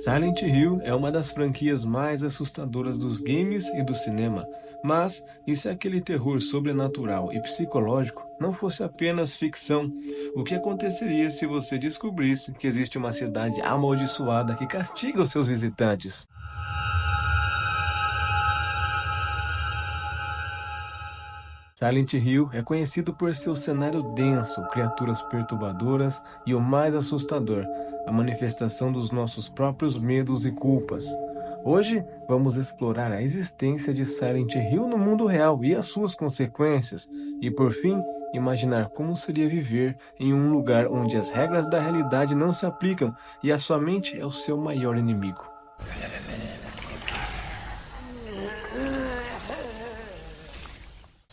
Silent Hill é uma das franquias mais assustadoras dos games e do cinema. Mas, e se aquele terror sobrenatural e psicológico não fosse apenas ficção? O que aconteceria se você descobrisse que existe uma cidade amaldiçoada que castiga os seus visitantes? Silent Hill é conhecido por seu cenário denso, criaturas perturbadoras e o mais assustador, a manifestação dos nossos próprios medos e culpas. Hoje, vamos explorar a existência de Silent Hill no mundo real e as suas consequências, e por fim, imaginar como seria viver em um lugar onde as regras da realidade não se aplicam e a sua mente é o seu maior inimigo.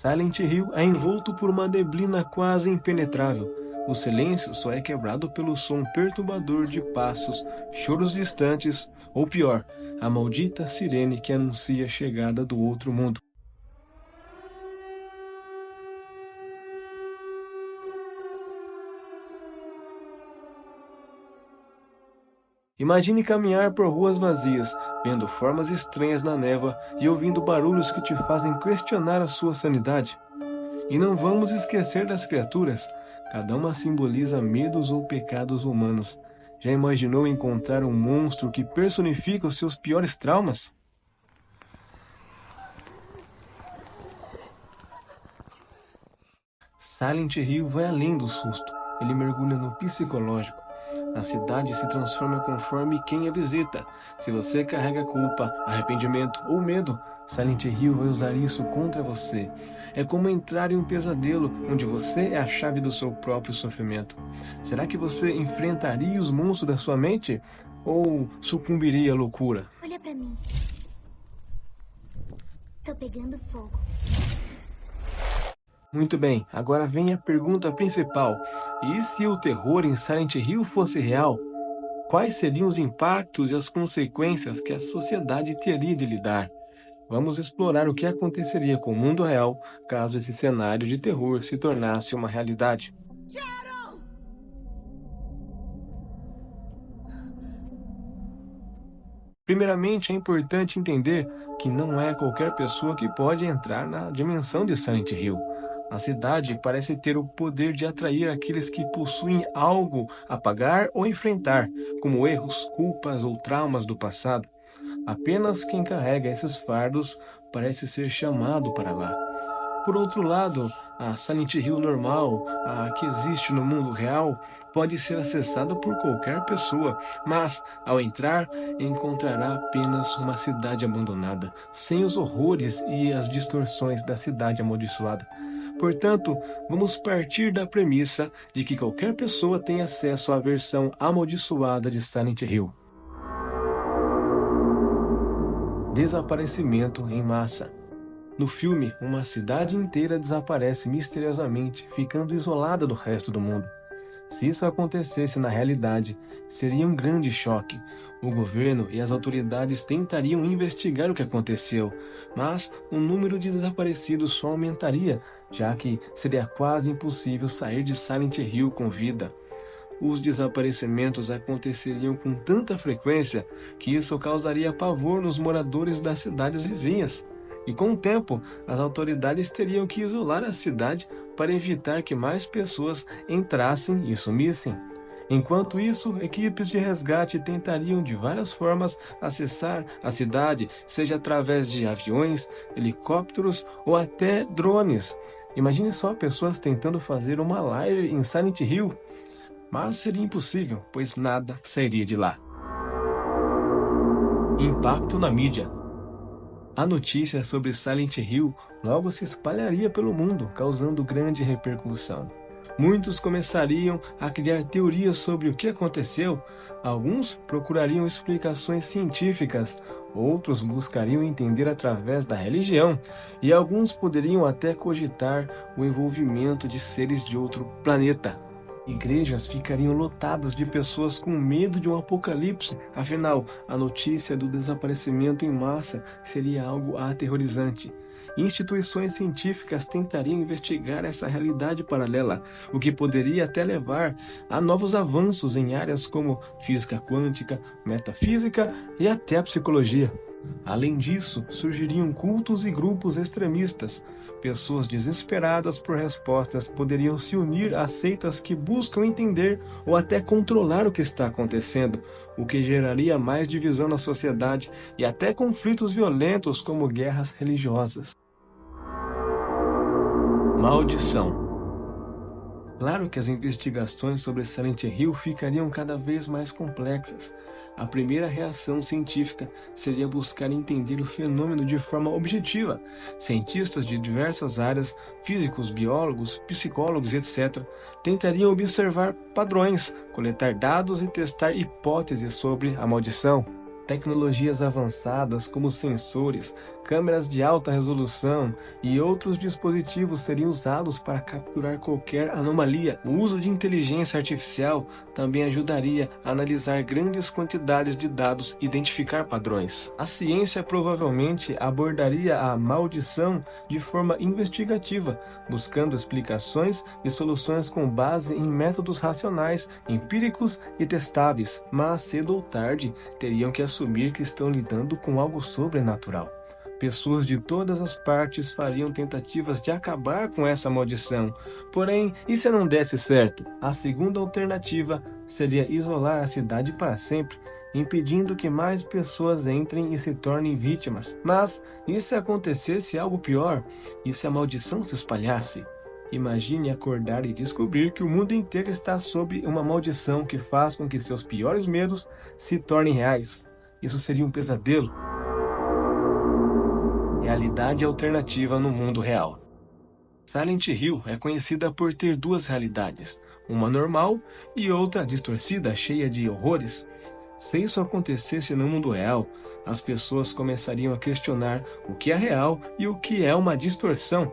Silent Hill é envolto por uma neblina quase impenetrável. O silêncio só é quebrado pelo som perturbador de passos, choros distantes, ou pior, a maldita sirene que anuncia a chegada do outro mundo. Imagine caminhar por ruas vazias, vendo formas estranhas na névoa e ouvindo barulhos que te fazem questionar a sua sanidade. E não vamos esquecer das criaturas. Cada uma simboliza medos ou pecados humanos. Já imaginou encontrar um monstro que personifica os seus piores traumas? Silent Hill vai além do susto. Ele mergulha no psicológico. A cidade se transforma conforme quem a visita. Se você carrega culpa, arrependimento ou medo, Silent Hill vai usar isso contra você. É como entrar em um pesadelo onde você é a chave do seu próprio sofrimento. Será que você enfrentaria os monstros da sua mente? Ou sucumbiria à loucura? Olha pra mim. Tô pegando fogo. Muito bem, agora vem a pergunta principal. E se o terror em Silent Hill fosse real? Quais seriam os impactos e as consequências que a sociedade teria de lidar? Vamos explorar o que aconteceria com o mundo real caso esse cenário de terror se tornasse uma realidade. Primeiramente, é importante entender que não é qualquer pessoa que pode entrar na dimensão de Silent Hill. A cidade parece ter o poder de atrair aqueles que possuem algo a pagar ou enfrentar, como erros, culpas ou traumas do passado. Apenas quem carrega esses fardos parece ser chamado para lá. Por outro lado, a Silent Hill normal, a que existe no mundo real, pode ser acessada por qualquer pessoa, mas, ao entrar, encontrará apenas uma cidade abandonada, sem os horrores e as distorções da cidade amaldiçoada. Portanto, vamos partir da premissa de que qualquer pessoa tem acesso à versão amaldiçoada de Silent Hill. Desaparecimento em massa. No filme, uma cidade inteira desaparece misteriosamente, ficando isolada do resto do mundo. Se isso acontecesse na realidade, seria um grande choque. O governo e as autoridades tentariam investigar o que aconteceu, mas o número de desaparecidos só aumentaria, já que seria quase impossível sair de Silent Hill com vida. Os desaparecimentos aconteceriam com tanta frequência que isso causaria pavor nos moradores das cidades vizinhas. E com o tempo, as autoridades teriam que isolar a cidade para evitar que mais pessoas entrassem e sumissem. Enquanto isso, equipes de resgate tentariam de várias formas acessar a cidade, seja através de aviões, helicópteros ou até drones. Imagine só pessoas tentando fazer uma live em Silent Hill. Mas seria impossível, pois nada sairia de lá. Impacto na mídia. A notícia sobre Silent Hill logo se espalharia pelo mundo, causando grande repercussão. Muitos começariam a criar teorias sobre o que aconteceu. Alguns procurariam explicações científicas, outros buscariam entender através da religião, e alguns poderiam até cogitar o envolvimento de seres de outro planeta. Igrejas ficariam lotadas de pessoas com medo de um apocalipse, afinal, a notícia do desaparecimento em massa seria algo aterrorizante. instituições científicas tentariam investigar essa realidade paralela, o que poderia até levar a novos avanços em áreas como física quântica, metafísica e até a psicologia. Além disso, surgiriam cultos e grupos extremistas. Pessoas desesperadas por respostas poderiam se unir a seitas que buscam entender ou até controlar o que está acontecendo, o que geraria mais divisão na sociedade e até conflitos violentos como guerras religiosas. Maldição. Claro que as investigações sobre Silent Hill ficariam cada vez mais complexas. A primeira reação científica seria buscar entender o fenômeno de forma objetiva. Cientistas de diversas áreas, físicos, biólogos, psicólogos, etc., tentariam observar padrões, coletar dados e testar hipóteses sobre a maldição. Tecnologias avançadas como sensores, câmeras de alta resolução e outros dispositivos seriam usados para capturar qualquer anomalia. O uso de inteligência artificial também ajudaria a analisar grandes quantidades de dados e identificar padrões. A ciência provavelmente abordaria a maldição de forma investigativa, buscando explicações e soluções com base em métodos racionais, empíricos e testáveis, mas cedo ou tarde teriam que assumir que estão lidando com algo sobrenatural. Pessoas de todas as partes fariam tentativas de acabar com essa maldição. Porém, e se não desse certo? A segunda alternativa seria isolar a cidade para sempre, impedindo que mais pessoas entrem e se tornem vítimas. Mas, e se acontecesse algo pior? E se a maldição se espalhasse? Imagine acordar e descobrir que o mundo inteiro está sob uma maldição que faz com que seus piores medos se tornem reais. Isso seria um pesadelo. Realidade alternativa no mundo real. Silent Hill é conhecida por ter duas realidades, uma normal e outra distorcida, cheia de horrores. Se isso acontecesse no mundo real, as pessoas começariam a questionar o que é real e o que é uma distorção.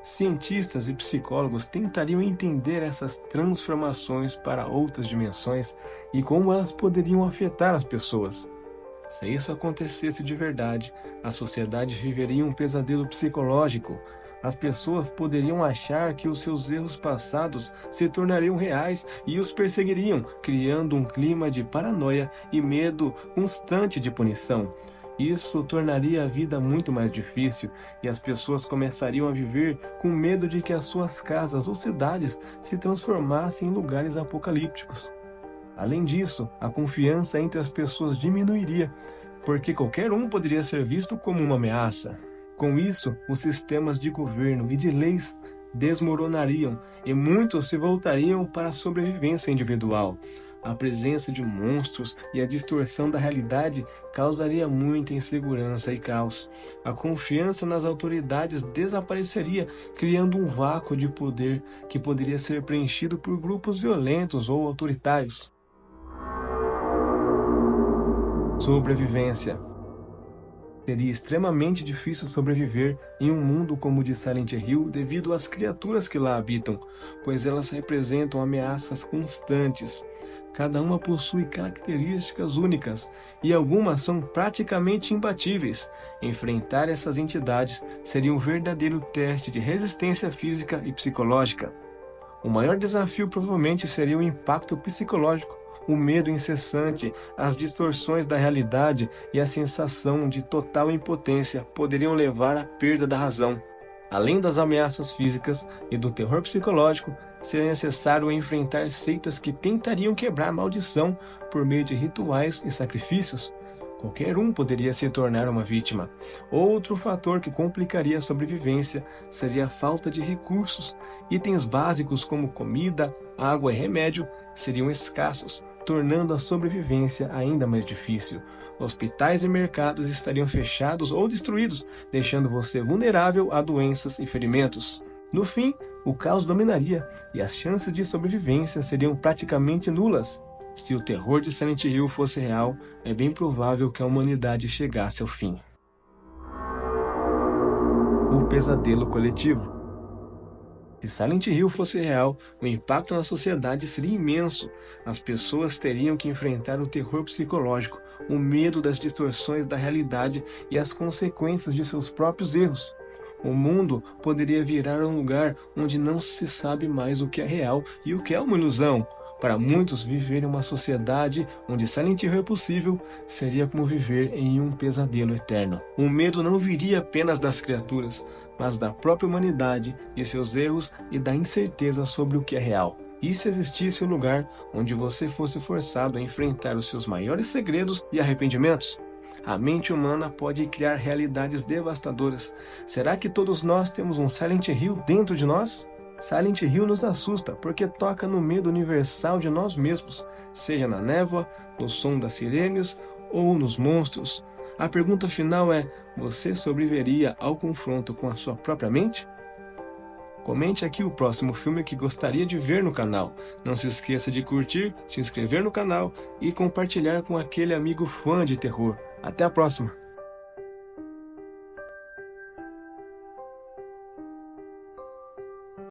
Cientistas e psicólogos tentariam entender essas transformações para outras dimensões e como elas poderiam afetar as pessoas. Se isso acontecesse de verdade, a sociedade viveria um pesadelo psicológico. As pessoas poderiam achar que os seus erros passados se tornariam reais e os perseguiriam, criando um clima de paranoia e medo constante de punição. Isso tornaria a vida muito mais difícil e as pessoas começariam a viver com medo de que as suas casas ou cidades se transformassem em lugares apocalípticos. Além disso, a confiança entre as pessoas diminuiria, porque qualquer um poderia ser visto como uma ameaça. Com isso, os sistemas de governo e de leis desmoronariam e muitos se voltariam para a sobrevivência individual. A presença de monstros e a distorção da realidade causaria muita insegurança e caos. A confiança nas autoridades desapareceria, criando um vácuo de poder que poderia ser preenchido por grupos violentos ou autoritários. Sobrevivência. Seria extremamente difícil sobreviver em um mundo como o de Silent Hill devido às criaturas que lá habitam, pois elas representam ameaças constantes. Cada uma possui características únicas e algumas são praticamente imbatíveis. Enfrentar essas entidades seria um verdadeiro teste de resistência física e psicológica. O maior desafio provavelmente seria o impacto psicológico. O medo incessante, as distorções da realidade e a sensação de total impotência poderiam levar à perda da razão. Além das ameaças físicas e do terror psicológico, seria necessário enfrentar seitas que tentariam quebrar a maldição por meio de rituais e sacrifícios. Qualquer um poderia se tornar uma vítima. Outro fator que complicaria a sobrevivência seria a falta de recursos. Itens básicos como comida, água e remédio seriam escassos, tornando a sobrevivência ainda mais difícil. Hospitais e mercados estariam fechados ou destruídos, deixando você vulnerável a doenças e ferimentos. No fim, o caos dominaria e as chances de sobrevivência seriam praticamente nulas. Se o terror de Silent Hill fosse real, é bem provável que a humanidade chegasse ao fim. O pesadelo coletivo. Se Silent Hill fosse real, o impacto na sociedade seria imenso. As pessoas teriam que enfrentar o terror psicológico, o medo das distorções da realidade e as consequências de seus próprios erros. O mundo poderia virar um lugar onde não se sabe mais o que é real e o que é uma ilusão. Para muitos, viver em uma sociedade onde Silent Hill é possível seria como viver em um pesadelo eterno. O medo não viria apenas das criaturas, mas da própria humanidade, de seus erros e da incerteza sobre o que é real. E se existisse um lugar onde você fosse forçado a enfrentar os seus maiores segredos e arrependimentos? A mente humana pode criar realidades devastadoras. Será que todos nós temos um Silent Hill dentro de nós? Silent Hill nos assusta porque toca no medo universal de nós mesmos, seja na névoa, no som das sirenes ou nos monstros. A pergunta final é: você sobreviveria ao confronto com a sua própria mente? Comente aqui o próximo filme que gostaria de ver no canal. Não se esqueça de curtir, se inscrever no canal e compartilhar com aquele amigo fã de terror. Até a próxima!